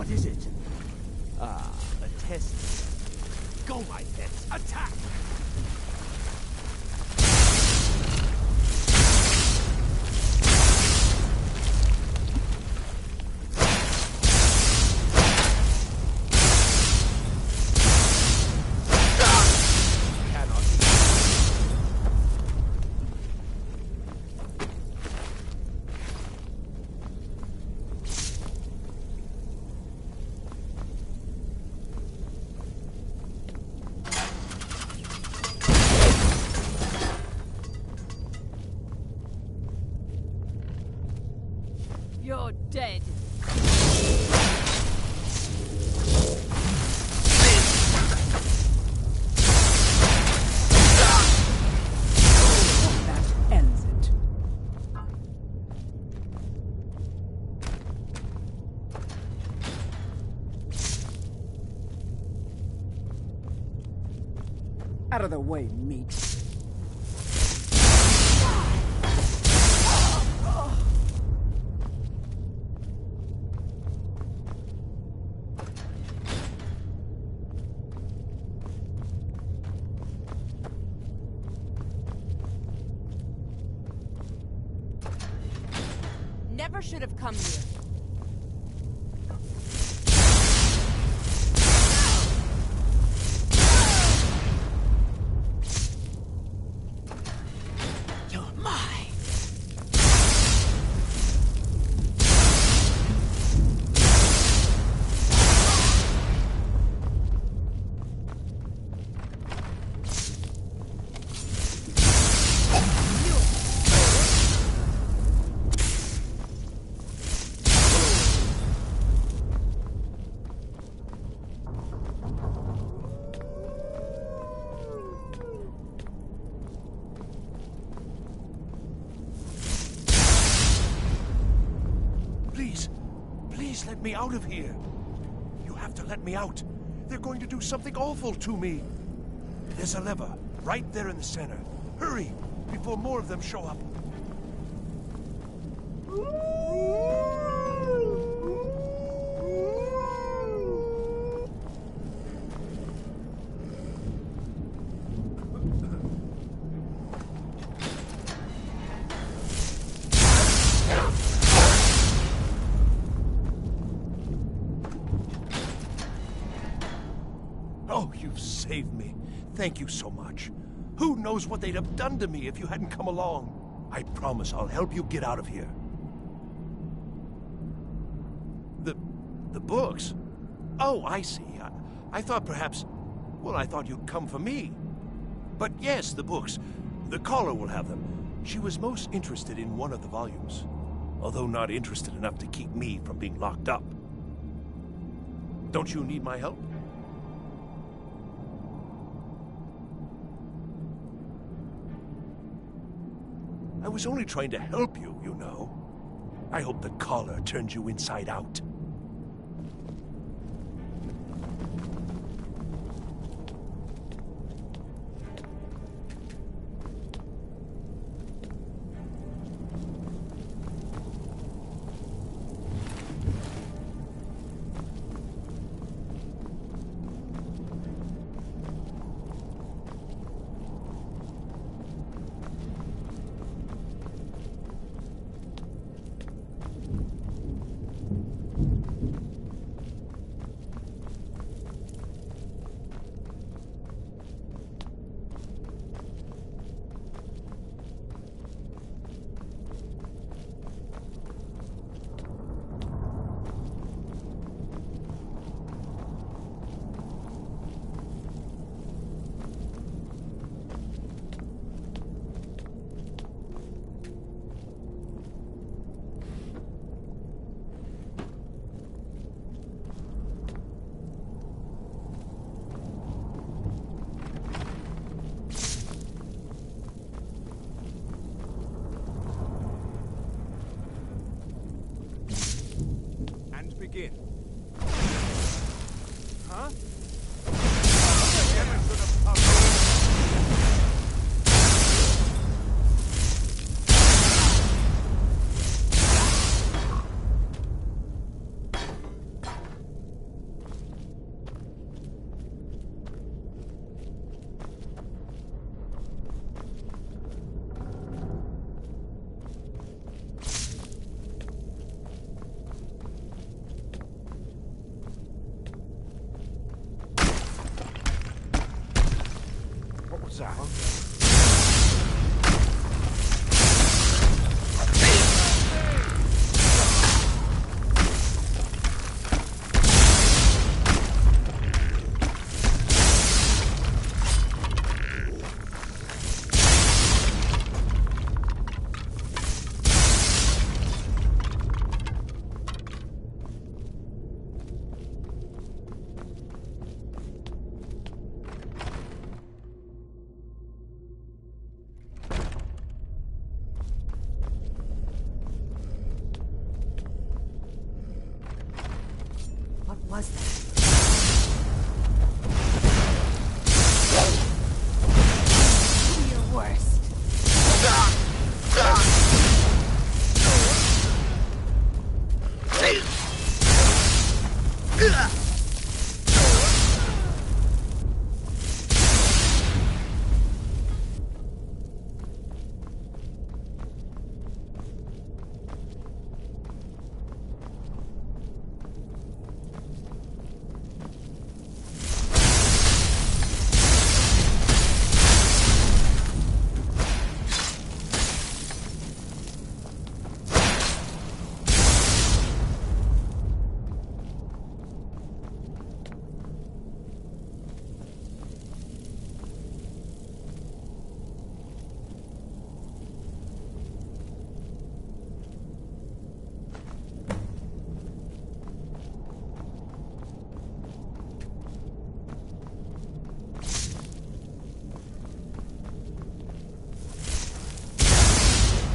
What is it? Ah, a test. Go, my pets, attack! You're dead. That ends it. Out of the way, meat. Never should have come here. You're mine. Please let me out of here. You have to let me out. They're going to do something awful to me. There's a lever right there in the center. Hurry, before more of them show up. Oh, you've saved me. Thank you so much. Who knows what they'd have done to me if you hadn't come along? I promise I'll help you get out of here. The books? Oh, I see. I thought perhaps... Well, I thought you'd come for me. But yes, the books. The caller will have them. She was most interested in one of the volumes, although not interested enough to keep me from being locked up. Don't you need my help? I was only trying to help you, you know. I hope the collar turns you inside out. Begin. Huh? What was that? Do your worst.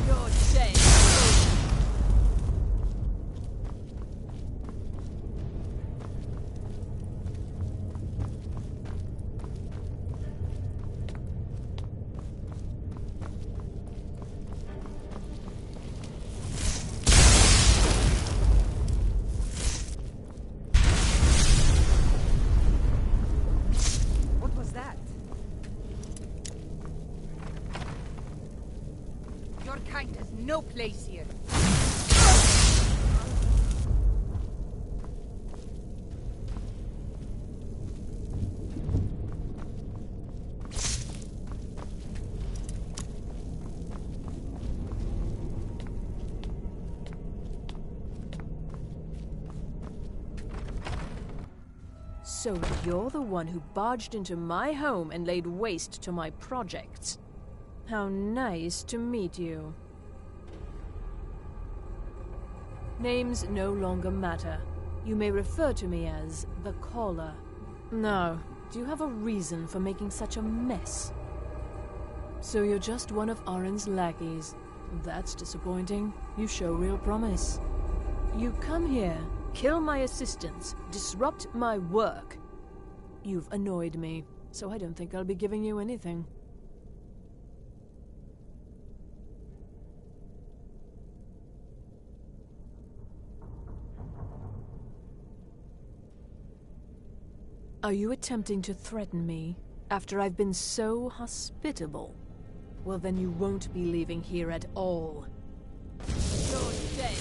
You're dead. What was that? Your kind has no place here. So you're the one who barged into my home and laid waste to my projects. How nice to meet you. Names no longer matter. You may refer to me as the Caller. Now, do you have a reason for making such a mess? So you're just one of Arin's lackeys. That's disappointing. You show real promise. You come here, kill my assistants, disrupt my work. You've annoyed me, so I don't think I'll be giving you anything. Are you attempting to threaten me after I've been so hospitable? Well, then you won't be leaving here at all. You're dead.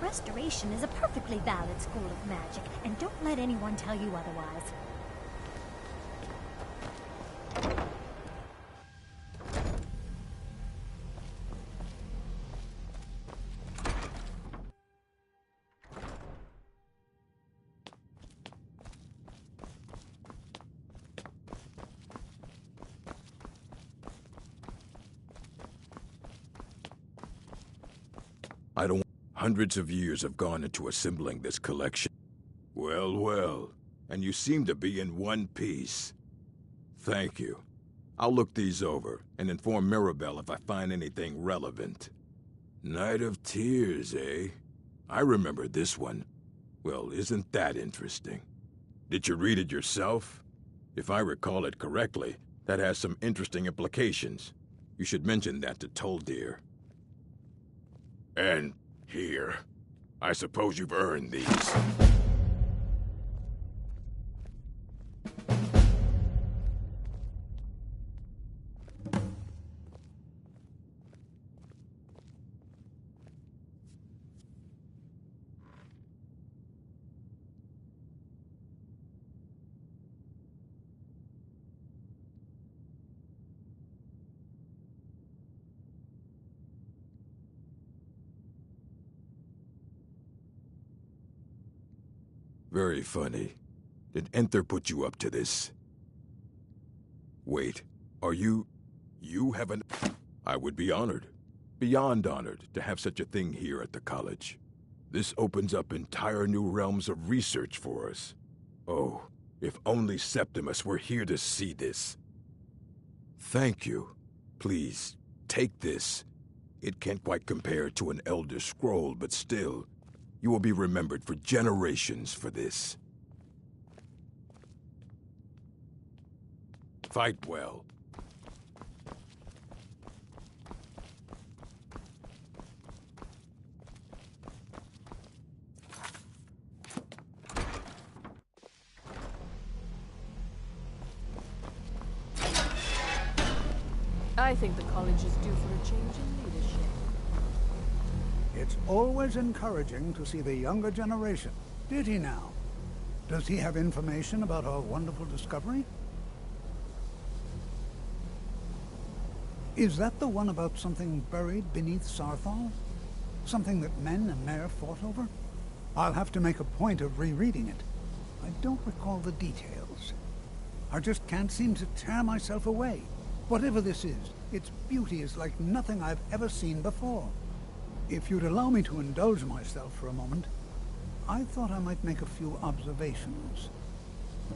Restoration is a perfectly valid school of magic, and don't let anyone tell you otherwise. I don't... Hundreds of years have gone into assembling this collection. Well, well. And you seem to be in one piece. Thank you. I'll look these over and inform Mirabelle if I find anything relevant. Night of Tears, eh? I remember this one. Well, isn't that interesting? Did you read it yourself? If I recall it correctly, that has some interesting implications. You should mention that to Toldir. And here. I suppose you've earned these. Very funny. Did Enther put you up to this? Wait, are you... You have an... I would be honored. Beyond honored to have such a thing here at the college. This opens up entire new realms of research for us. Oh, if only Septimus were here to see this. Thank you. Please, take this. It can't quite compare to an Elder Scroll, but still... You will be remembered for generations for this. Fight well. I think the college is due for a change in leadership. It's always encouraging to see the younger generation. Did he now? Does he have information about our wonderful discovery? Is that the one about something buried beneath Sarthal? Something that men and Mare fought over? I'll have to make a point of rereading it. I don't recall the details. I just can't seem to tear myself away. Whatever this is, its beauty is like nothing I've ever seen before. If you'd allow me to indulge myself for a moment, I thought I might make a few observations.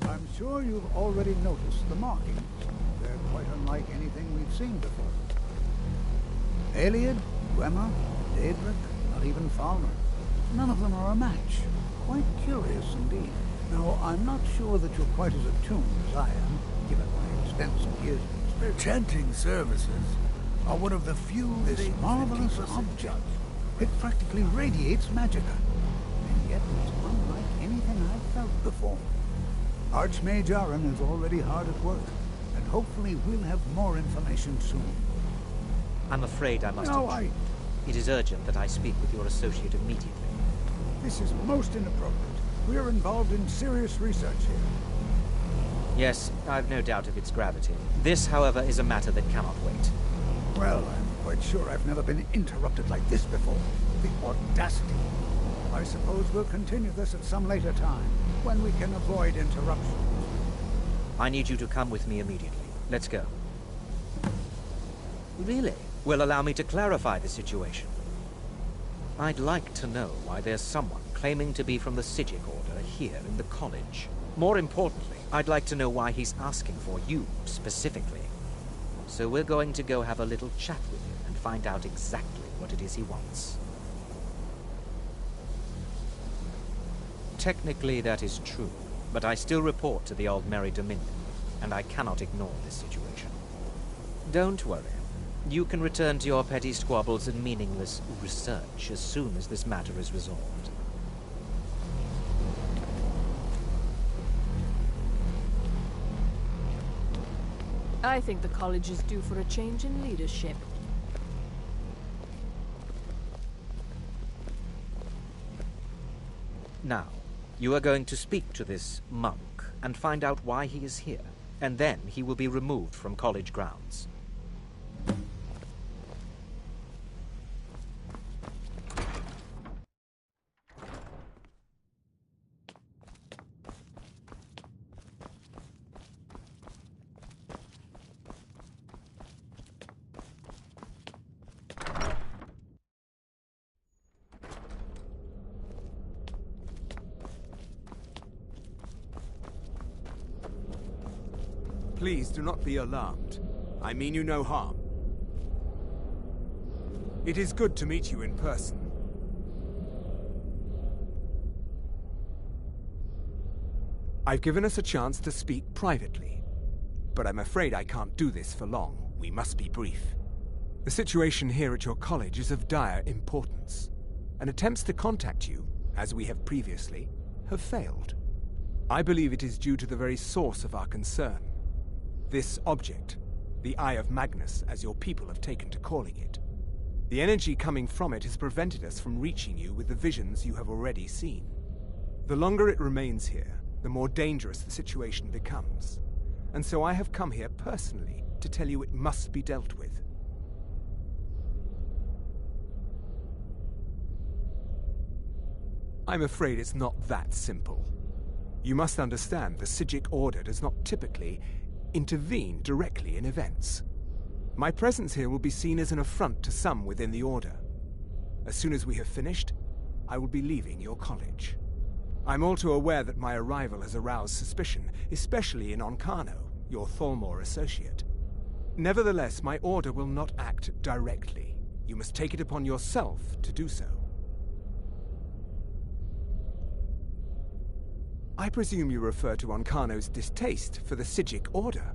I'm sure you've already noticed the markings. They're quite unlike anything we've seen before. Ayleid, Gwemma, Daedric, not even Falmer. None of them are a match. Quite curious indeed. Now, I'm not sure that you're quite as attuned as I am, given my extensive years of experience. Chanting services are one of the few This marvelous object. It practically radiates magicka, and yet it's unlike anything I've felt before. Archmage Aaron is already hard at work, and hopefully we'll have more information soon. I'm afraid I must... No, It is urgent that I speak with your associate immediately. This is most inappropriate. We're involved in serious research here. Yes, I've no doubt of its gravity. This, however, is a matter that cannot wait. Well, I'm quite sure I've never been interrupted like this before. The audacity. I suppose we'll continue this at some later time, when we can avoid interruption. I need you to come with me immediately. Let's go. Really? Well, allow me to clarify the situation. I'd like to know why there's someone claiming to be from the Psijic Order here in the college. More importantly, I'd like to know why he's asking for you, specifically. So we're going to go have a little chat with him and find out exactly what it is he wants. Technically, that is true, but I still report to the Aldmeri Dominion, and I cannot ignore this situation. Don't worry. You can return to your petty squabbles and meaningless research as soon as this matter is resolved. I think the college is due for a change in leadership. Now, you are going to speak to this monk and find out why he is here, and then he will be removed from college grounds. Please do not be alarmed. I mean you no harm. It is good to meet you in person. I've given us a chance to speak privately, but I'm afraid I can't do this for long. We must be brief. The situation here at your college is of dire importance, and attempts to contact you, as we have previously, have failed. I believe it is due to the very source of our concern. This object, the Eye of Magnus, as your people have taken to calling it. The energy coming from it has prevented us from reaching you with the visions you have already seen. The longer it remains here, the more dangerous the situation becomes. And so I have come here personally to tell you it must be dealt with. I'm afraid it's not that simple. You must understand the Psijic Order does not typically intervene directly in events. My presence here will be seen as an affront to some within the Order. As soon as we have finished, I will be leaving your college. I'm all too aware that my arrival has aroused suspicion, especially in Onkano, your Thalmor associate. Nevertheless, my Order will not act directly. You must take it upon yourself to do so. I presume you refer to Onkano's distaste for the Psijic Order.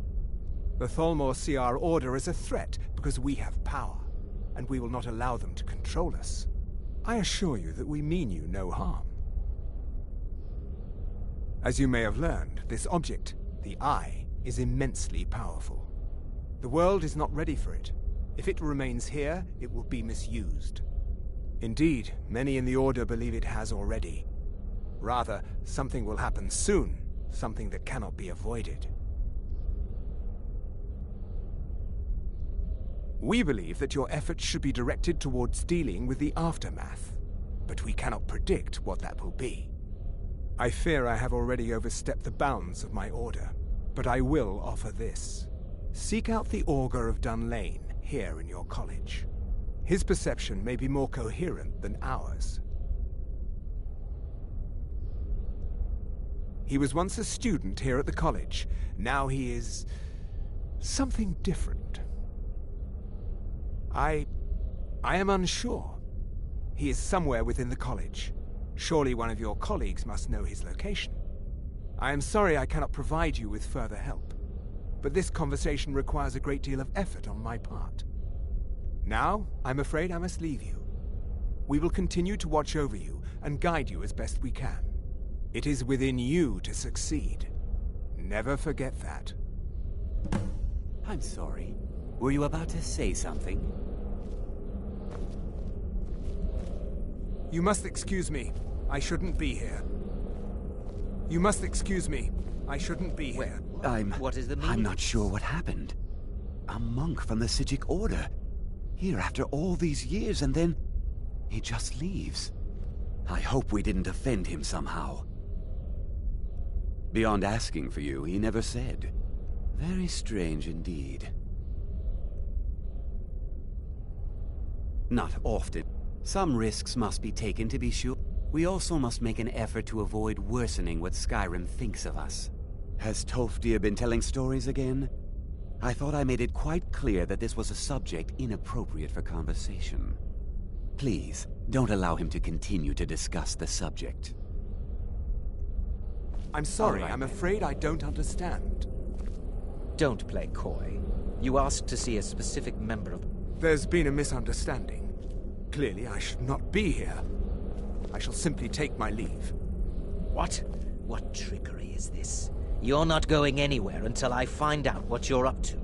The Thalmor see our Order as a threat because we have power, and we will not allow them to control us. I assure you that we mean you no harm. As you may have learned, this object, the Eye, is immensely powerful. The world is not ready for it. If it remains here, it will be misused. Indeed, many in the Order believe it has already. Rather, something will happen soon, something that cannot be avoided. We believe that your efforts should be directed towards dealing with the aftermath, but we cannot predict what that will be. I fear I have already overstepped the bounds of my Order, but I will offer this. Seek out the Augur of Dunlane here in your college. His perception may be more coherent than ours. He was once a student here at the college. Now he is something different. I am unsure. He is somewhere within the college. Surely one of your colleagues must know his location. I am sorry I cannot provide you with further help, but this conversation requires a great deal of effort on my part. Now, I'm afraid I must leave you. We will continue to watch over you and guide you as best we can. It is within you to succeed. Never forget that. I'm sorry. Were you about to say something? You must excuse me. I shouldn't be here. You must excuse me. I shouldn't be here. What is the meaning? I'm not sure what happened. A monk from the Psijic Order. Here after all these years, and then he just leaves. I hope we didn't offend him somehow. Beyond asking for you, he never said. Very strange indeed. Not often. Some risks must be taken to be sure. We also must make an effort to avoid worsening what Skyrim thinks of us. Has Tofdir been telling stories again? I thought I made it quite clear that this was a subject inappropriate for conversation. Please, don't allow him to continue to discuss the subject. I'm sorry, I'm afraid I don't understand. Don't play coy. You asked to see a specific member of... There's been a misunderstanding. Clearly, I should not be here. I shall simply take my leave. What? What trickery is this? You're not going anywhere until I find out what you're up to.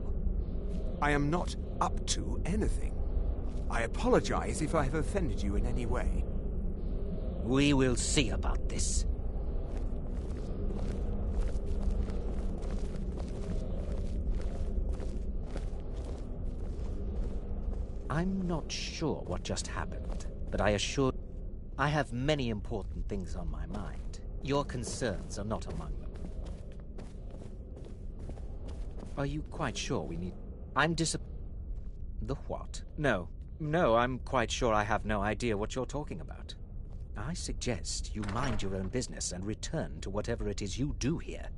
I am not up to anything. I apologize if I have offended you in any way. We will see about this. I'm not sure what just happened, but I assure... I have many important things on my mind. Your concerns are not among them. Are you quite sure we need... I'm The what? No, I'm quite sure I have no idea what you're talking about. I suggest you mind your own business and return to whatever it is you do here.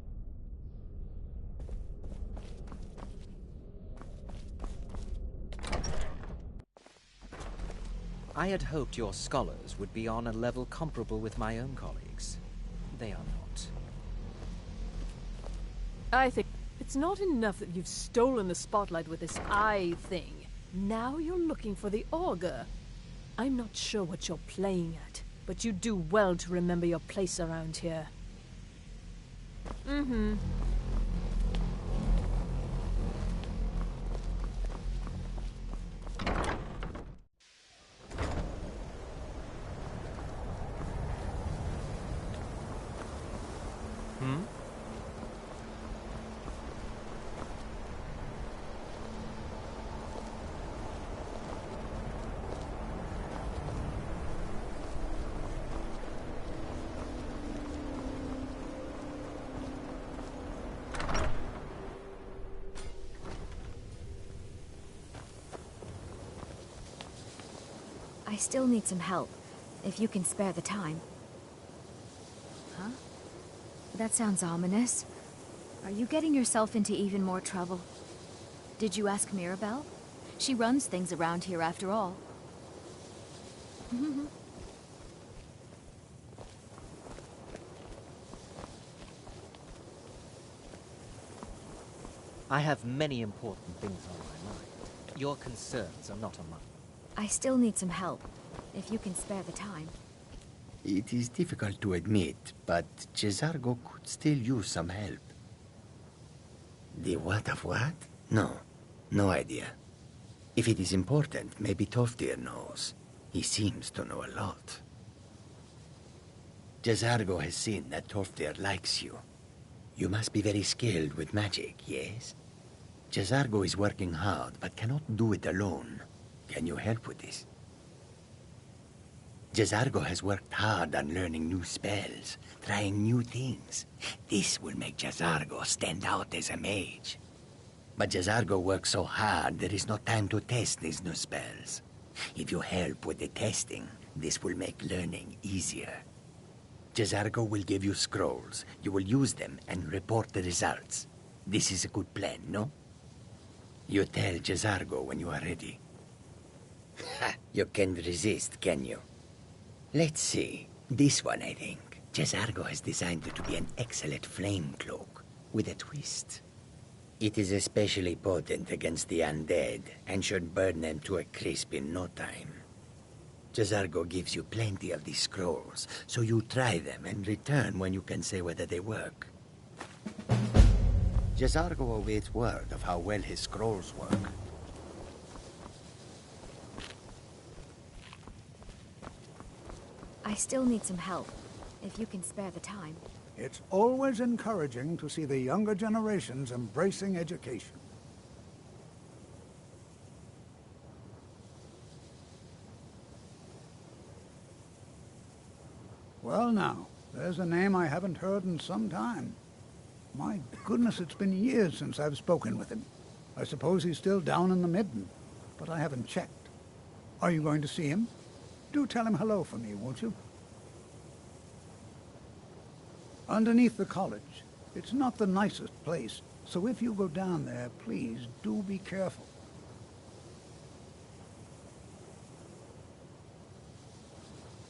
I had hoped your scholars would be on a level comparable with my own colleagues. They are not. I think it's not enough that you've stolen the spotlight with this eye thing. Now you're looking for the auger. I'm not sure what you're playing at, but you do well to remember your place around here. Mm-hmm. I still need some help, if you can spare the time. Huh? That sounds ominous. Are you getting yourself into even more trouble? Did you ask Mirabelle? She runs things around here after all. I have many important things on my mind. Your concerns are not among them. I still need some help, if you can spare the time. It is difficult to admit, but Cesargo could still use some help. The what of what? No idea. If it is important, maybe Toftir knows. He seems to know a lot. Cesargo has seen that Toftir likes you. You must be very skilled with magic, yes? Cesargo is working hard, but cannot do it alone. Can you help with this? Cesargo has worked hard on learning new spells, trying new things. This will make Cesargo stand out as a mage. But Cesargo works so hard, there is no time to test these new spells. If you help with the testing, this will make learning easier. Cesargo will give you scrolls. You will use them and report the results. This is a good plan, no? You tell Cesargo when you are ready. You can't resist, can you? Let's see. This one, I think. Cesargo has designed it to be an excellent flame cloak, with a twist. It is especially potent against the undead, and should burn them to a crisp in no time. Cesargo gives you plenty of these scrolls, so you try them and return when you can say whether they work. Cesargo awaits word of how well his scrolls work. I still need some help, if you can spare the time. It's always encouraging to see the younger generations embracing education. Well now, there's a name I haven't heard in some time. My goodness, it's been years since I've spoken with him. I suppose he's still down in the Midden, but I haven't checked. Are you going to see him? Do tell him hello for me, won't you? Underneath the college. It's not the nicest place, so if you go down there, please do be careful.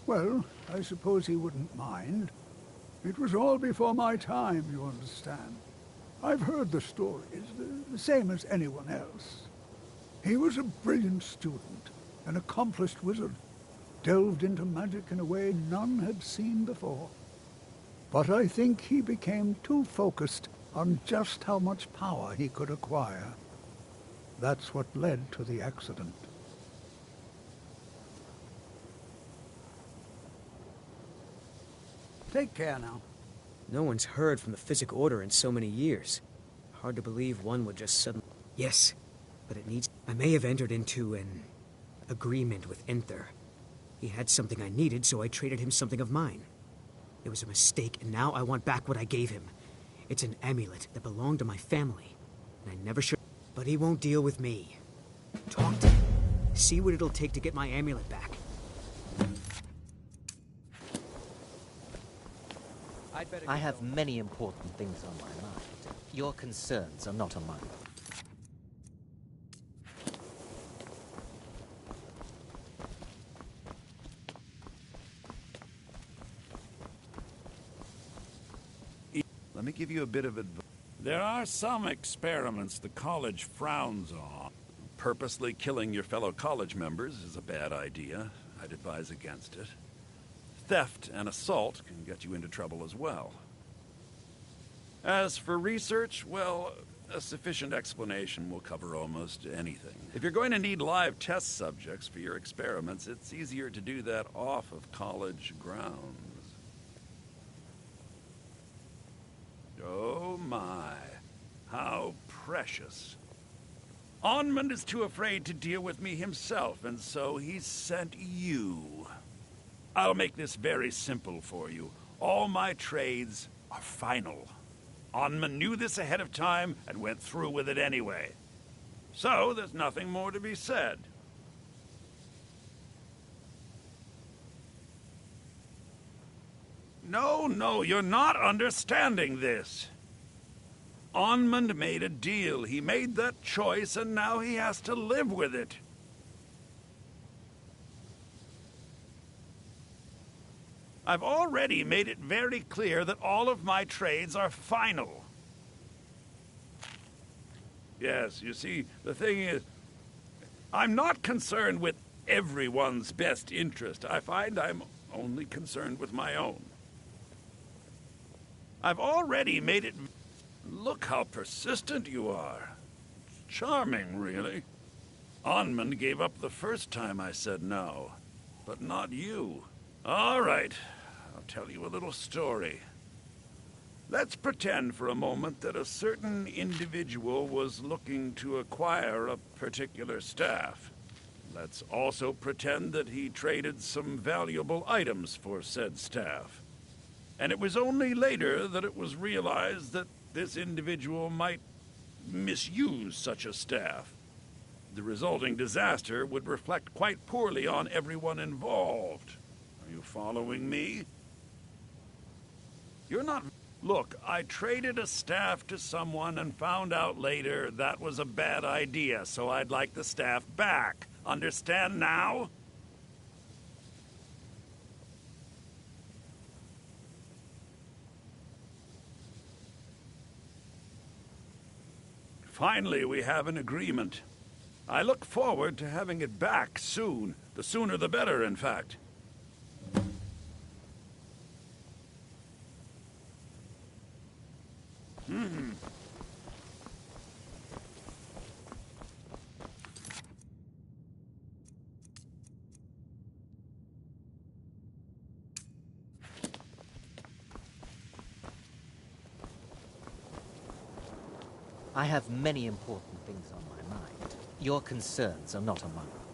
Well, I suppose he wouldn't mind. It was all before my time, you understand. I've heard the stories, the same as anyone else. He was a brilliant student, an accomplished wizard, delved into magic in a way none had seen before. But I think he became too focused on just how much power he could acquire. That's what led to the accident. Take care now. No one's heard from the Physic Order in so many years. Hard to believe one would just suddenly... Yes, but it needs... I may have entered into an agreement with Enther. He had something I needed, so I traded him something of mine. It was a mistake, and now I want back what I gave him. It's an amulet that belonged to my family, and I never should... But he won't deal with me. Talk to him. See what it'll take to get my amulet back. I have many important things on my mind. Your concerns are not among them. Let me give you a bit of advice. There are some experiments the college frowns on. Purposely killing your fellow college members is a bad idea. I'd advise against it. Theft and assault can get you into trouble as well. As for research, well, a sufficient explanation will cover almost anything. If you're going to need live test subjects for your experiments, it's easier to do that off of college grounds. Oh my, how precious. Onmund is too afraid to deal with me himself, and so he's sent you. I'll make this very simple for you. All my trades are final. Onmund knew this ahead of time and went through with it anyway. So there's nothing more to be said. No, you're not understanding this. Onmund made a deal. He made that choice, and now he has to live with it. I've already made it very clear that all of my trades are final. Yes, you see, the thing is, I'm not concerned with everyone's best interest. I find I'm only concerned with my own. I've already made it... Look how persistent you are. It's charming, really. Onmund gave up the first time I said no, but not you. All right, I'll tell you a little story. Let's pretend for a moment that a certain individual was looking to acquire a particular staff. Let's also pretend that he traded some valuable items for said staff. And it was only later that it was realized that this individual might misuse such a staff. The resulting disaster would reflect quite poorly on everyone involved. Are you following me? You're not... Look, I traded a staff to someone and found out later that was a bad idea, so I'd like the staff back. Understand now? Finally, we have an agreement. I look forward to having it back soon. The sooner the better, in fact. I have many important things on my mind. Your concerns are not among them.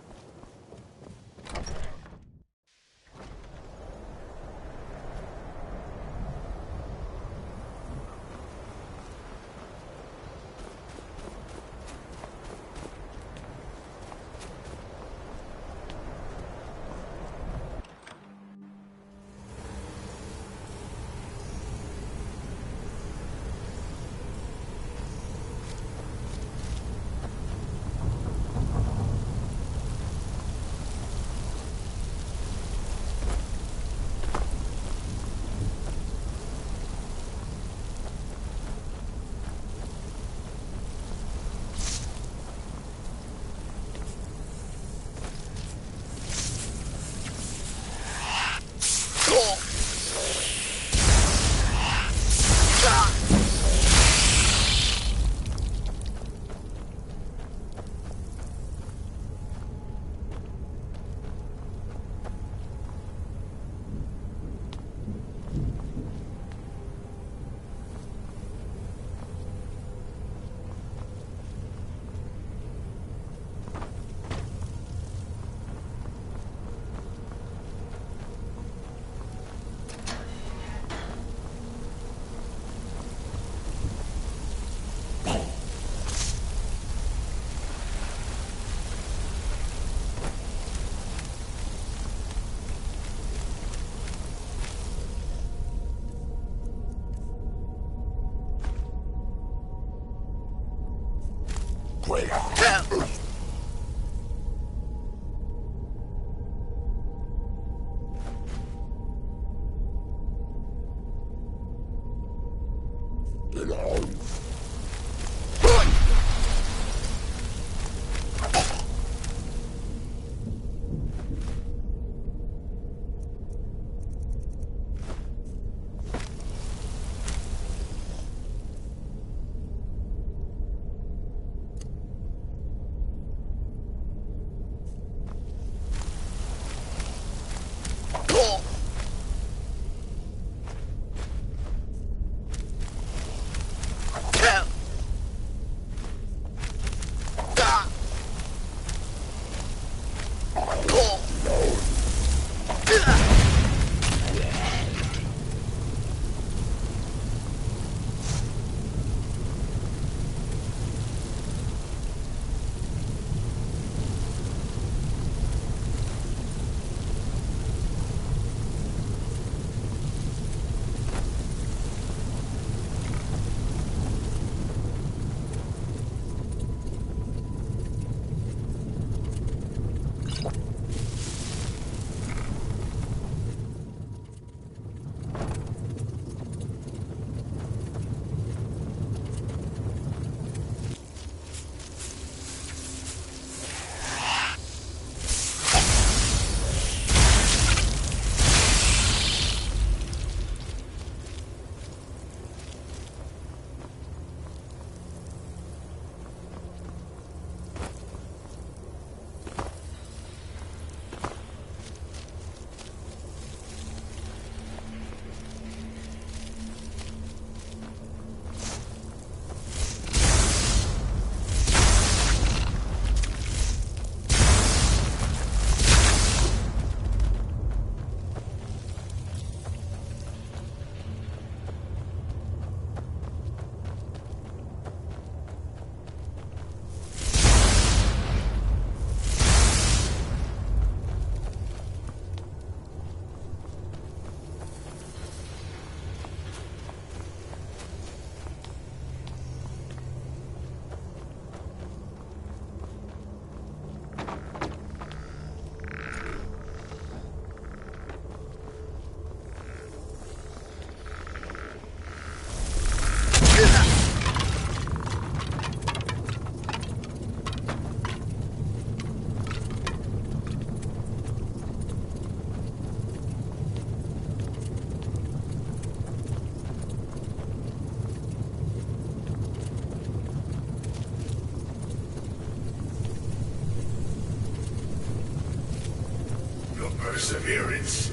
Perseverance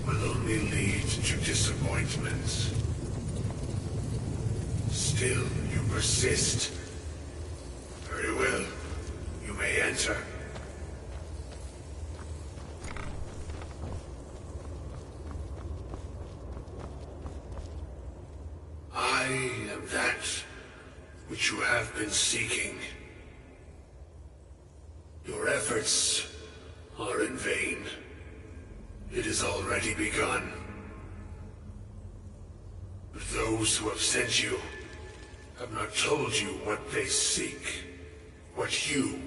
will only lead to disappointments. Still, you persist. Very well. You may enter. I am that which you have been seeking. Your efforts are in vain. It has already begun. But those who have sent you have not told you what they seek, what you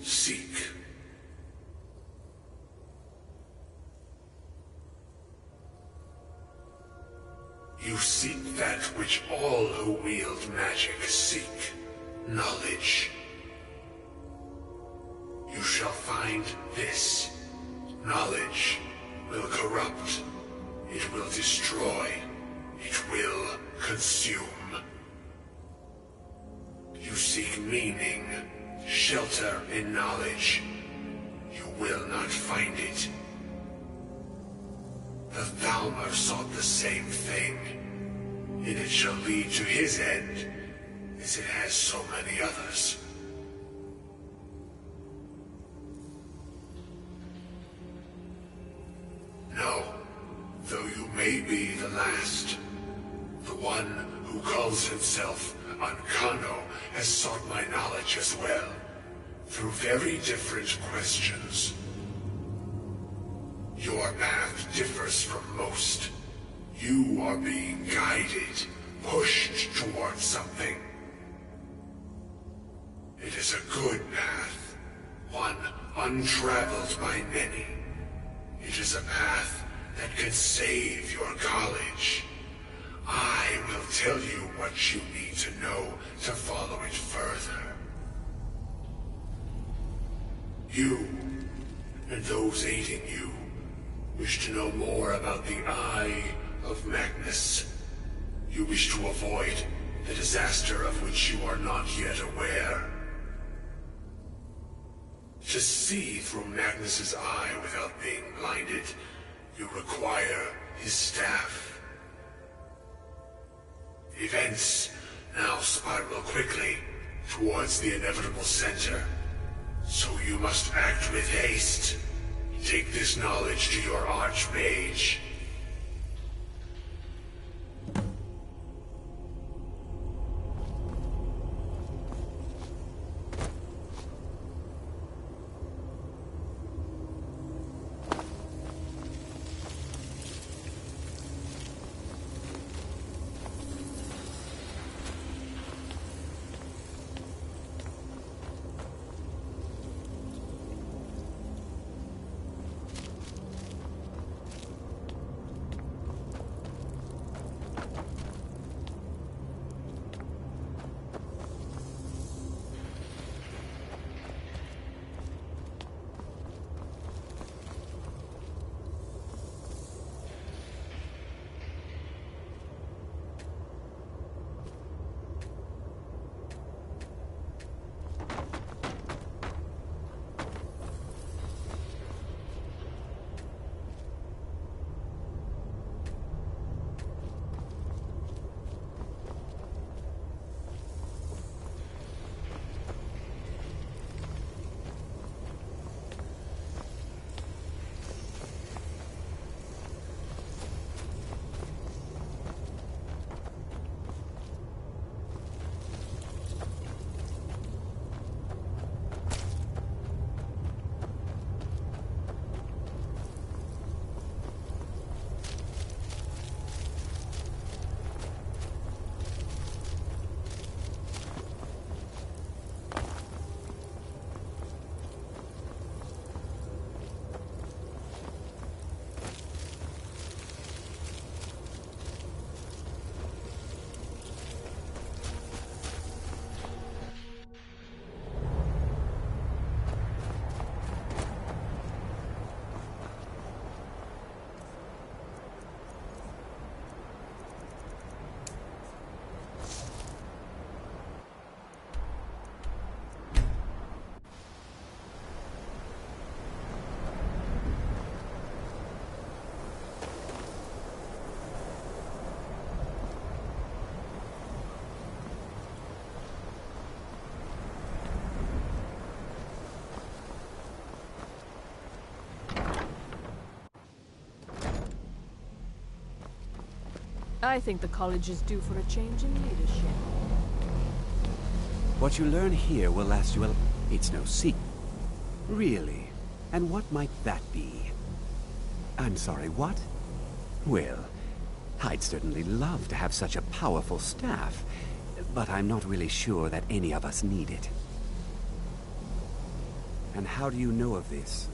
seek. You seek that which all who wield magic seek, knowledge. You shall find this. Knowledge will corrupt. It will destroy. It will consume. You seek meaning, shelter in knowledge. You will not find it. The Thalmor sought the same thing, and it shall lead to his end, as it has so many others. No, though you may be the last, the one who calls himself Ancano has sought my knowledge as well, through very different questions. Your path differs from most. You are being guided, pushed towards something. It is a good path, one untraveled by many. It is a path that can save your college. I will tell you what you need to know to follow it further. You, and those aiding you, wish to know more about the Eye of Magnus. You wish to avoid the disaster of which you are not yet aware. To see through Magnus's eye without being blinded, you require his staff. Events now spiral quickly towards the inevitable center, so you must act with haste. Take this knowledge to your Archmage. I think the college is due for a change in leadership. What you learn here will last you It's no secret. Really? And what might that be? I'm sorry, what? Well, I'd certainly love to have such a powerful staff, but I'm not really sure that any of us need it. And how do you know of this?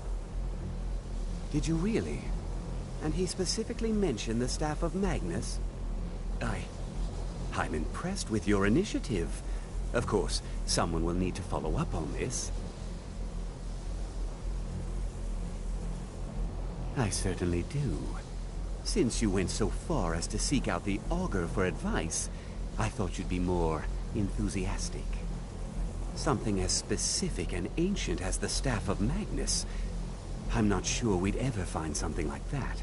Did you really? And he specifically mentioned the staff of Magnus? I'm impressed with your initiative. Of course, someone will need to follow up on this. I certainly do. Since you went so far as to seek out the Augur for advice, I thought you'd be more enthusiastic. Something as specific and ancient as the Staff of Magnus. I'm not sure we'd ever find something like that.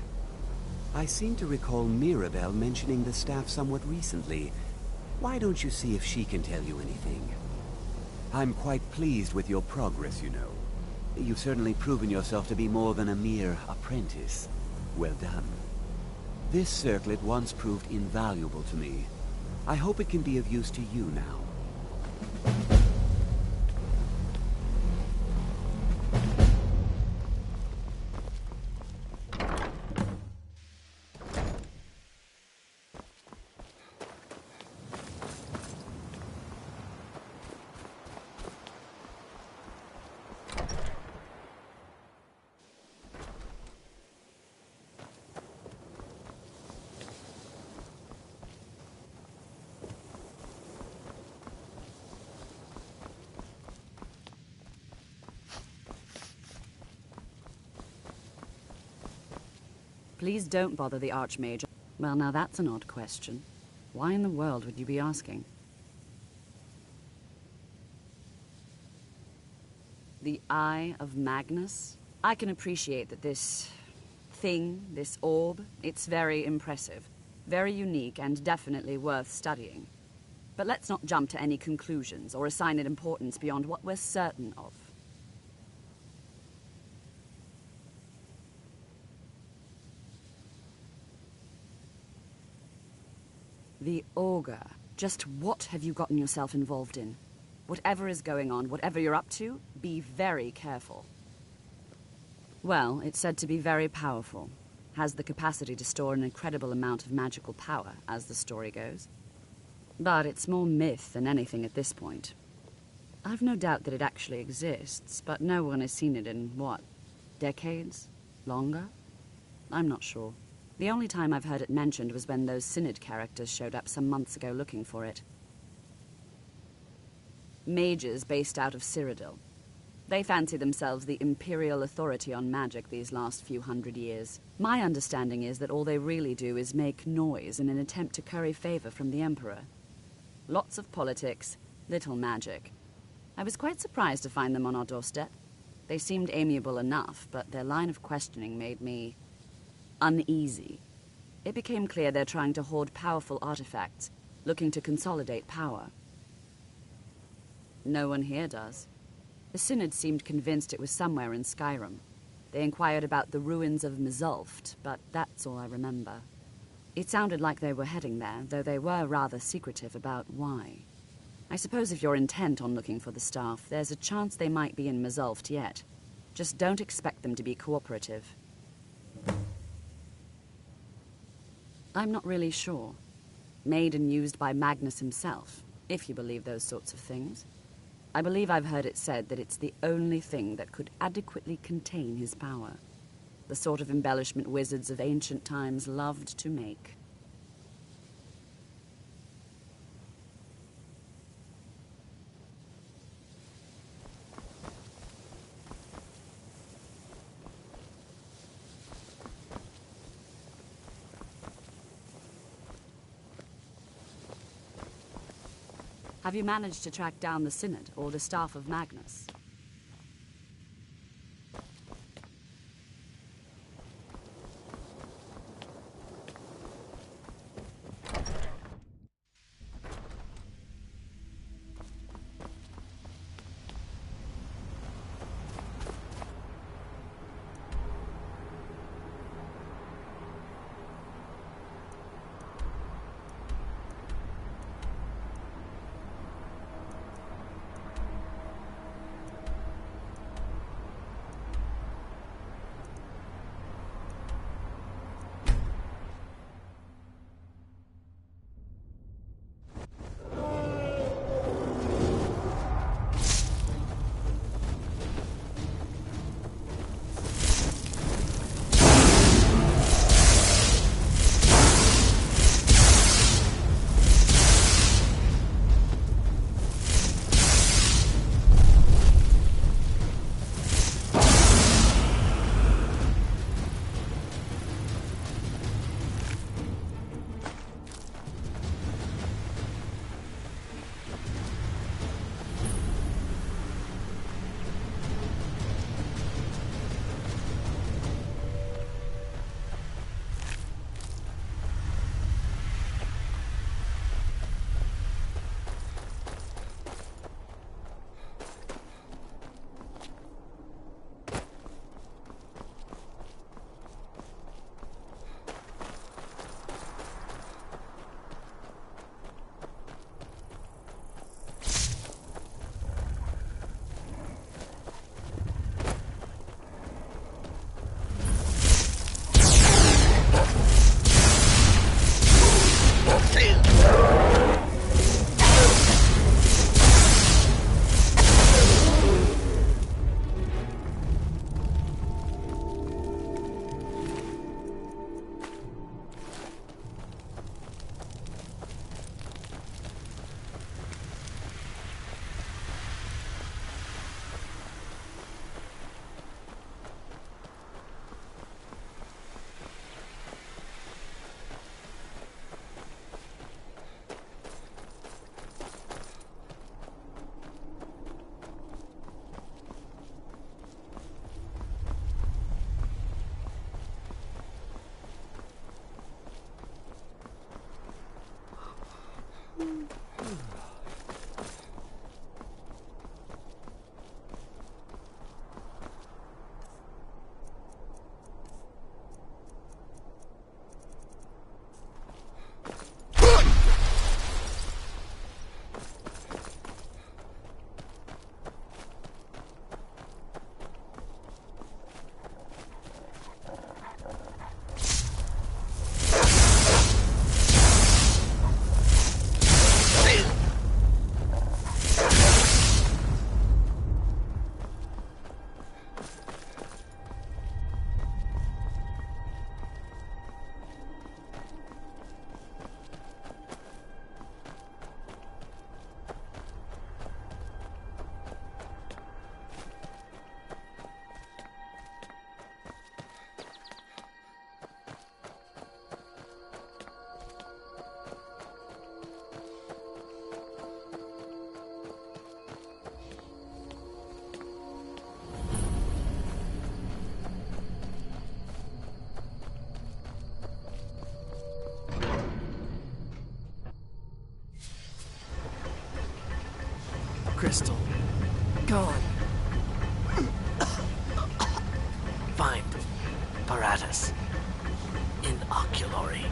I seem to recall Mirabelle mentioning the staff somewhat recently. Why don't you see if she can tell you anything? I'm quite pleased with your progress, you know. You've certainly proven yourself to be more than a mere apprentice. Well done. This circlet once proved invaluable to me. I hope it can be of use to you now. Please don't bother the Archmage. Well, now that's an odd question. Why in the world would you be asking? The Eye of Magnus? I can appreciate that this thing, this orb, it's very impressive, very unique, and definitely worth studying. But let's not jump to any conclusions or assign it importance beyond what we're certain of. The Augur. Just what have you gotten yourself involved in? Whatever is going on, whatever you're up to, be very careful. Well, it's said to be very powerful. Has the capacity to store an incredible amount of magical power, as the story goes. But it's more myth than anything at this point. I've no doubt that it actually exists, but no one has seen it in, what, decades? Longer? I'm not sure. The only time I've heard it mentioned was when those Synod characters showed up some months ago looking for it. Mages based out of Cyrodiil. They fancy themselves the imperial authority on magic these last few hundred years. My understanding is that all they really do is make noise in an attempt to curry favor from the Emperor. Lots of politics, little magic. I was quite surprised to find them on our doorstep. They seemed amiable enough, but their line of questioning made me uneasy. It became clear they're trying to hoard powerful artifacts, looking to consolidate power. No one here does. The Synod seemed convinced it was somewhere in Skyrim. They inquired about the ruins of Mizulft, but that's all I remember. It sounded like they were heading there, though they were rather secretive about why. I suppose if you're intent on looking for the staff, there's a chance they might be in Mizulft yet. Just don't expect them to be cooperative. I'm not really sure. Made and used by Magnus himself, if you believe those sorts of things. I believe I've heard it said that it's the only thing that could adequately contain his power. The sort of embellishment wizards of ancient times loved to make. Have you managed to track down the Synod or the staff of Magnus? crystal. Gone. Find Paratus in Oculory.